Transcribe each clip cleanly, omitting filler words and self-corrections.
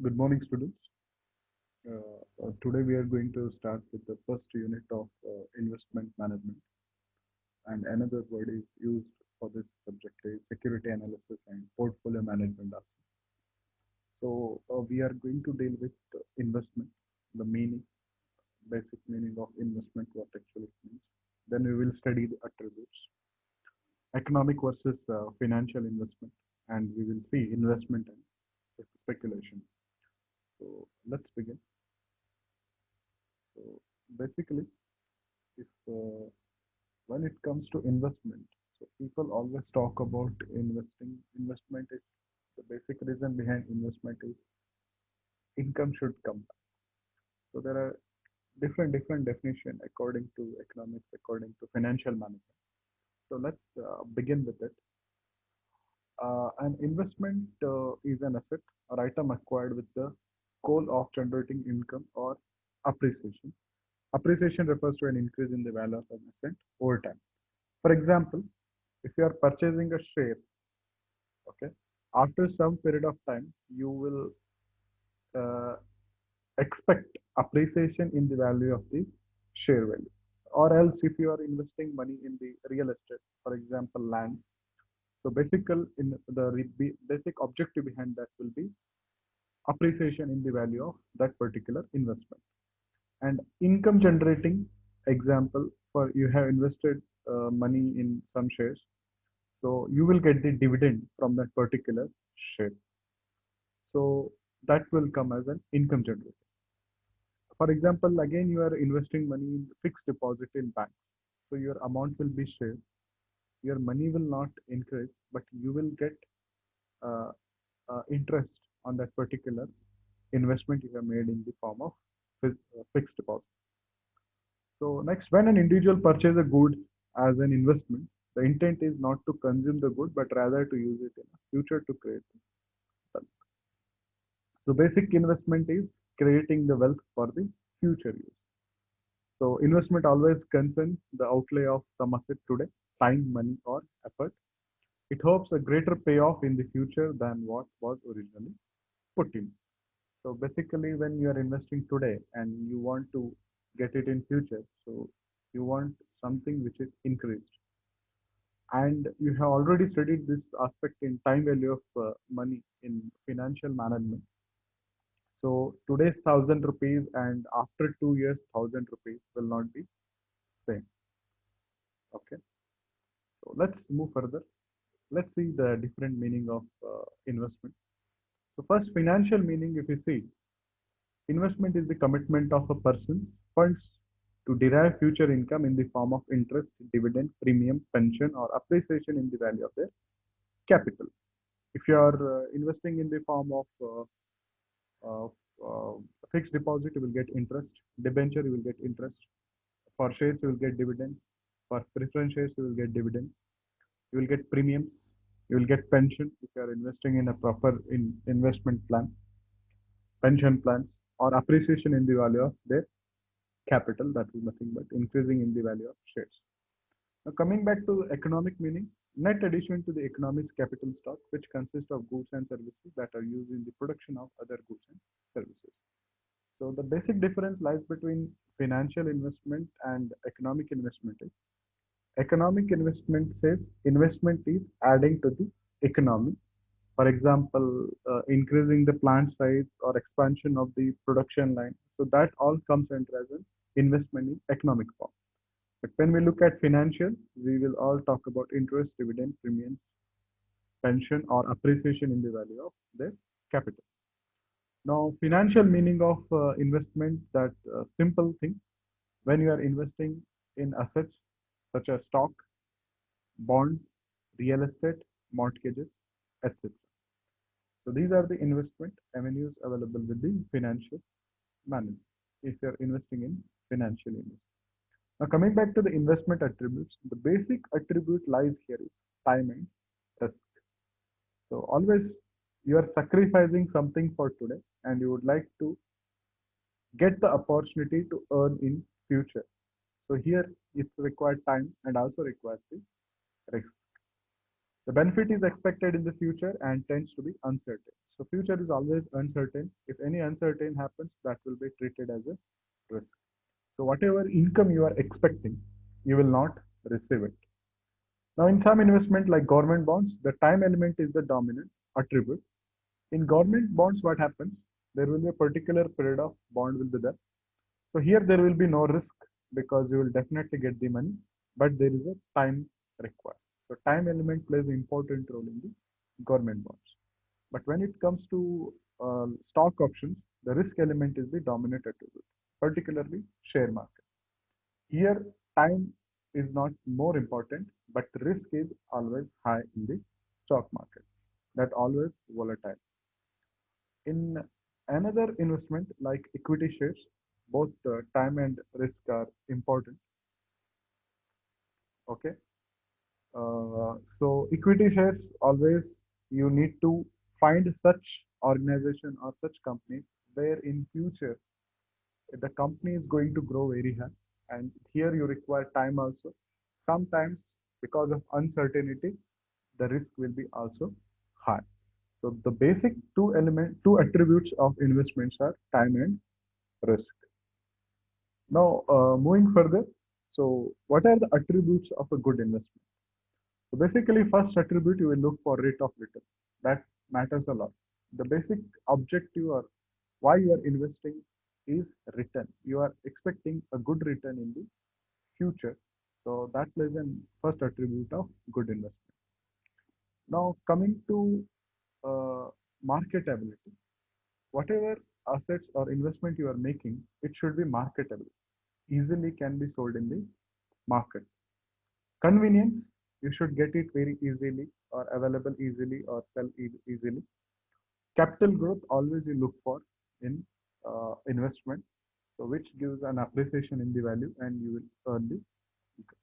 Good morning, students. Today we are going to start with the first unit of investment management, and another word is used for this subject is security analysis and portfolio management also. So we are going to deal with investment, the meaning, basic meaning of investment, what actually it means. Then we will study the attributes, economic versus financial investment, and we will see investment and speculation. So let's begin. So basically, if when it comes to investment, so people always talk about investing. Investment is the basic reason behind investment is income should come back. So there are different definition according to economics, according to financial management. So let's begin with it. An investment is an asset or item acquired with the goal of generating income or appreciation. Appreciation refers to an increase in the value of an asset over time. For example, if you are purchasing a share, okay, after some period of time, you will uh, expect appreciation in the value of the share value. Or else, if you are investing money in the real estate, for example, land, so basic objective behind that will be appreciation in the value of that particular investment. And income generating example, for you have invested money in some shares, so you will get the dividend from that particular share. So that will come as an income generator. For example, again, you are investing money in fixed deposit in banks. So your amount will be shared. Your money will not increase, but you will get uh, interest on that particular investment you have made in the form of fixed deposit. So next, when an individual purchases a good as an investment, the intent is not to consume the good, but rather to use it in the future to create wealth. So basic investment is creating the wealth for the future use. So investment always concerns the outlay of some asset today, time, money, or effort. It hopes a greater payoff in the future than what was originally put in. So basically, when you are investing today and you want to get it in future, so you want something which is increased. And you have already studied this aspect in time value of money in financial management. So today's 1,000 rupees and after 2 years, 1,000 rupees will not be same. Okay. So let's move further. Let's see the different meaning of investment. So first, financial meaning, if you see, investment is the commitment of a person's funds to derive future income in the form of interest, dividend, premium, pension, or appreciation in the value of their capital. If you are investing in the form of uh, uh, fixed deposit, you will get interest. Debenture, you will get interest. For shares, you will get dividend. For preference shares, you will get dividend. You will get premiums. You will get pension if you are investing in a proper investment plan, pension plans, or appreciation in the value of their capital. That is nothing but increasing in the value of shares. Now, coming back to economic meaning, net addition to the economy's capital stock, which consists of goods and services that are used in the production of other goods and services. So the basic difference lies between financial investment and economic investment. Economic investment says investment is adding to the economy. For example, increasing the plant size or expansion of the production line. So that all comes under as an investment in economic form. But when we look at financial, we will all talk about interest, dividend, premiums, pension, or appreciation in the value of their capital. Now, financial meaning of investment, that simple thing, when you are investing in assets such as stock, bond, real estate, mortgages, etc. So these are the investment avenues available with the financial management if you are investing in financial investment. Now coming back to the investment attributes, the basic attribute lies here is time and risk. So always you are sacrificing something for today and you would like to get the opportunity to earn in future. So here it requires time and also requires the risk. The benefit is expected in the future and tends to be uncertain. So future is always uncertain. If any uncertain happens, that will be treated as a risk. So whatever income you are expecting, you will not receive it. Now, in some investment like government bonds, the time element is the dominant attribute. In government bonds, what happens? There will be a particular period of bond will be there. So here there will be no risk because you will definitely get the money, but there is a time required. So time element plays an important role in the government bonds. But when it comes to stock options, the risk element is the dominant attribute, particularly share market. Here, time is not more important, but risk is always high in the stock market. That always volatile. In another investment like equity shares, both time and risk are important. Okay. So equity shares always you need to find such organization or such companies where in future the company is going to grow very high, and here you require time also. Sometimes because of uncertainty, the risk will be also high. So the basic two attributes of investments are time and risk. Now, moving further, so what are the attributes of a good investment? So basically, first attribute you will look for rate of return. That matters a lot. The basic objective or why you are investing is return. You are expecting a good return in the future. So that plays an first attribute of good investment. Now coming to uh, marketability, whatever assets or investment you are making, it should be marketable, easily can be sold in the market. Convenience, you should get it very easily or available easily or sell easily. Capital growth, always you look for in investment, so which gives an appreciation in the value and you will earn the income.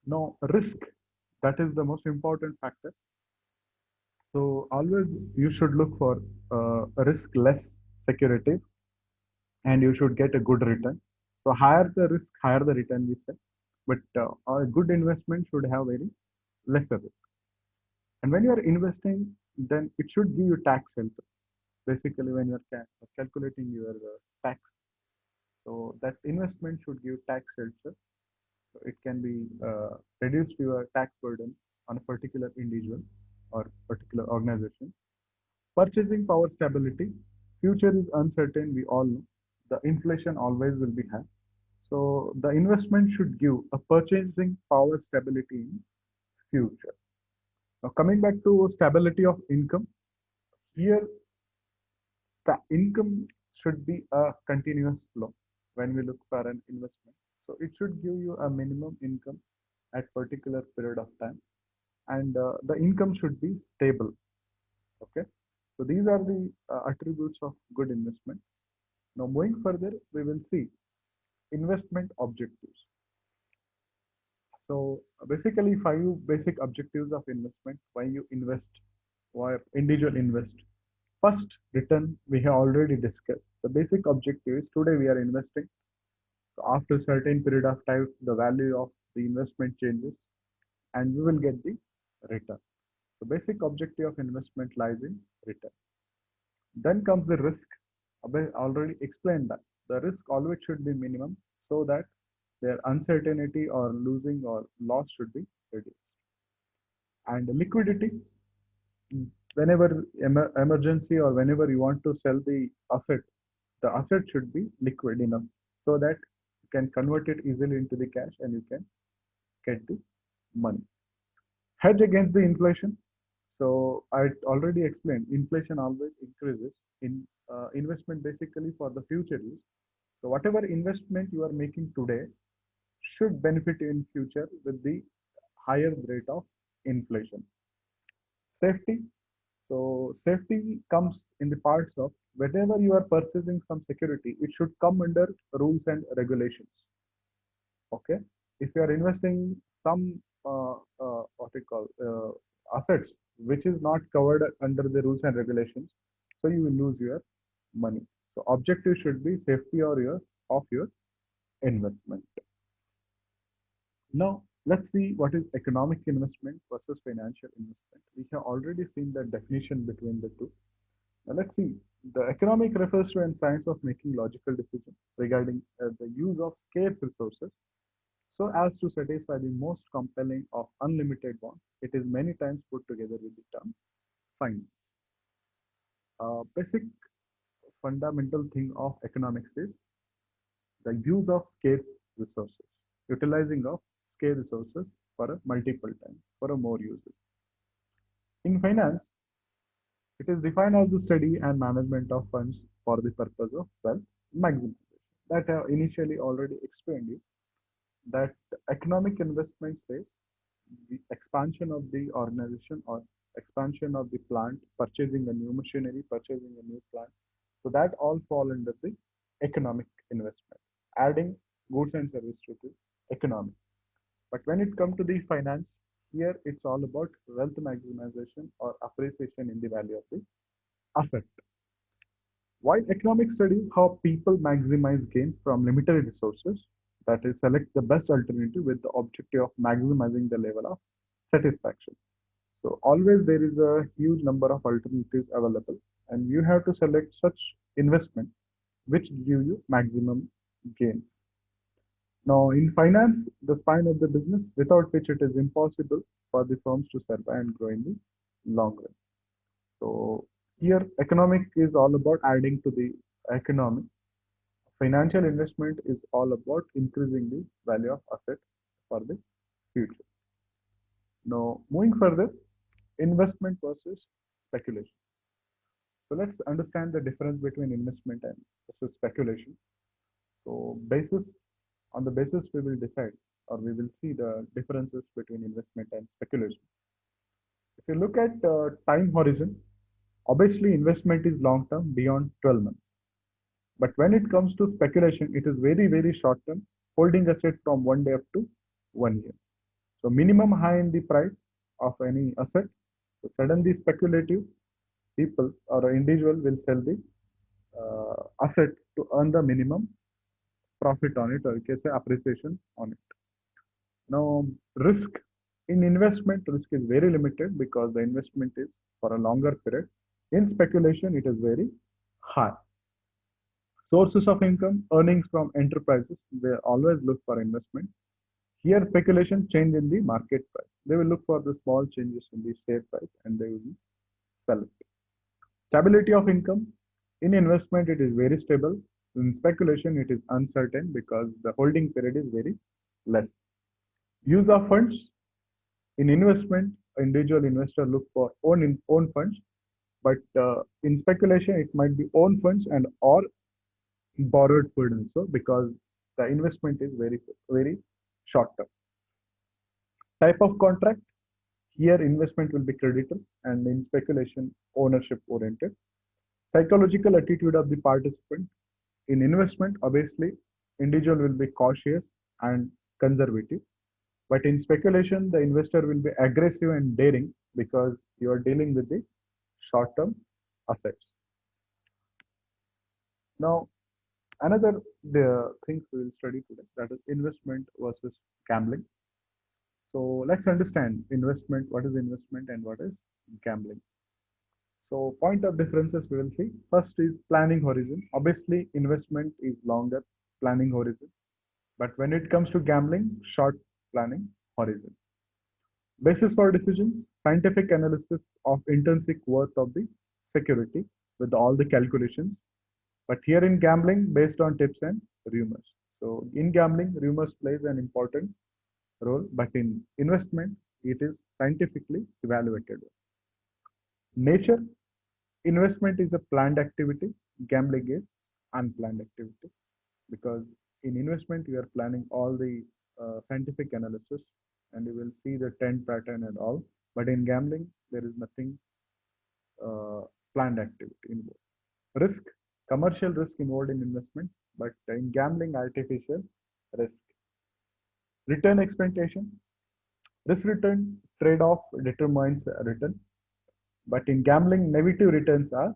Now risk, that is the most important factor. So always you should look for risk less securities and you should get a good return. So higher the risk, higher the return we say. But a good investment should have very lesser risk. And when you are investing, then it should give you tax shelter. Basically, when you are calculating your tax, so that investment should give tax shelter. So it can be reduced your tax burden on a particular individual or particular organization. Purchasing power stability. Future is uncertain, we all know. The inflation always will be high. So the investment should give a purchasing power stability in future. Now coming back to stability of income, here income should be a continuous flow when we look for an investment. So it should give you a minimum income at particular period of time, and the income should be stable. Okay, so these are the attributes of good investment. Now moving further, we will see investment objectives. So basically five basic objectives of investment, why you invest, why individual invest. First, return we have already discussed. The basic objective is today we are investing. So after a certain period of time, the value of the investment changes and we will get the return. The basic objective of investment lies in return. Then comes the risk. I already explained that. The risk always should be minimum so that their uncertainty or losing or loss should be reduced. And liquidity, whenever emergency or whenever you want to sell the asset should be liquid enough so that you can convert it easily into the cash and you can get the money. Hedge against the inflation. So I already explained, inflation always increases in investment basically for the future use. So whatever investment you are making today should benefit in future with the higher rate of inflation. Safety. So safety comes in the parts of whenever you are purchasing some security, it should come under rules and regulations. Okay. If you are investing some what we call assets which is not covered under the rules and regulations, so you will lose your money. So objective should be safety or your of your investment. Now Let's see what is economic investment versus financial investment. We have already seen the definition between the two. Now let's see. The economic refers to a science of making logical decisions regarding the use of scarce resources so as to satisfy the most compelling of unlimited wants. It is many times put together with the term finance. Basic fundamental thing of economics is the use of scarce resources, utilizing of scarce resources for a multiple times, for a more uses. In finance, it is defined as the study and management of funds for the purpose of wealth maximization. That I have initially already explained you that economic investment says the expansion of the organization or expansion of the plant, purchasing a new machinery, purchasing a new plant. So that all fall under the economic investment, adding goods and service to the economy. But when it comes to the finance, here it's all about wealth maximization or appreciation in the value of the asset. While economics studies how people maximize gains from limited resources, that is, select the best alternative with the objective of maximizing the level of satisfaction. So always there is a huge number of alternatives available, and you have to select such investment which give you maximum gains. Now, in finance, the spine of the business, without which it is impossible for the firms to survive and grow in the long run. So here, economic is all about adding to the economy. Financial investment is all about increasing the value of asset for the future. Now, moving further, investment versus speculation. So let's understand the difference between investment and versus speculation. So basis on the basis we will decide or we will see the differences between investment and speculation. If you look at time horizon, obviously investment is long term beyond 12 months. But when it comes to speculation, it is very, very short term, holding asset from 1 day up to 1 year. So minimum high in the price of any asset. So suddenly speculative people or individual will sell the asset to earn the minimum profit on it or you can say appreciation on it. Now risk in investment risk is very limited because the investment is for a longer period. In speculation, it is very high. Sources of income, earnings from enterprises, they always look for investment. Here, speculation change in the market price. They will look for the small changes in the share price and they will sell it. Stability of income. In investment, it is very stable. In speculation, it is uncertain because the holding period is very less. Use of funds. In investment, individual investor look for own funds, but in speculation, it might be own funds and or borrowed fund also because the investment is very short term. Type of contract. Here, investment will be creditor, and in speculation, ownership oriented. Psychological attitude of the participant. In investment, obviously, individual will be cautious and conservative. But in speculation, the investor will be aggressive and daring because you are dealing with the short-term assets. Now, another the things we will study today that is investment versus gambling. So let's understand investment, what is investment and what is gambling. So point of differences we will see. First is planning horizon. Obviously, investment is longer planning horizon. But when it comes to gambling, short planning horizon. Basis for decisions, scientific analysis of intrinsic worth of the security with all the calculations. But here in gambling, based on tips and rumors. So in gambling, rumors plays an important role, but in investment, it is scientifically evaluated. Nature, investment is a planned activity, gambling is unplanned activity because in investment you are planning all the scientific analysis and you will see the trend pattern and all. But in gambling, there is nothing planned activity involved. Risk, commercial risk involved in investment, but in gambling, artificial risk. Return expectation, risk return trade-off determines a return, but in gambling, negative returns are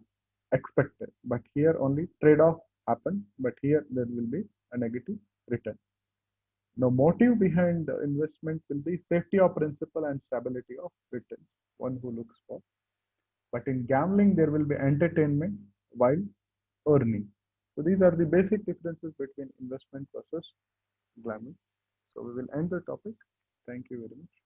expected. But here only trade-off happens, but here there will be a negative return. Now, motive behind the investment will be safety of principal and stability of returns, one who looks for. But in gambling, there will be entertainment while earning. So these are the basic differences between investment versus gambling. So we will end the topic. Thank you very much.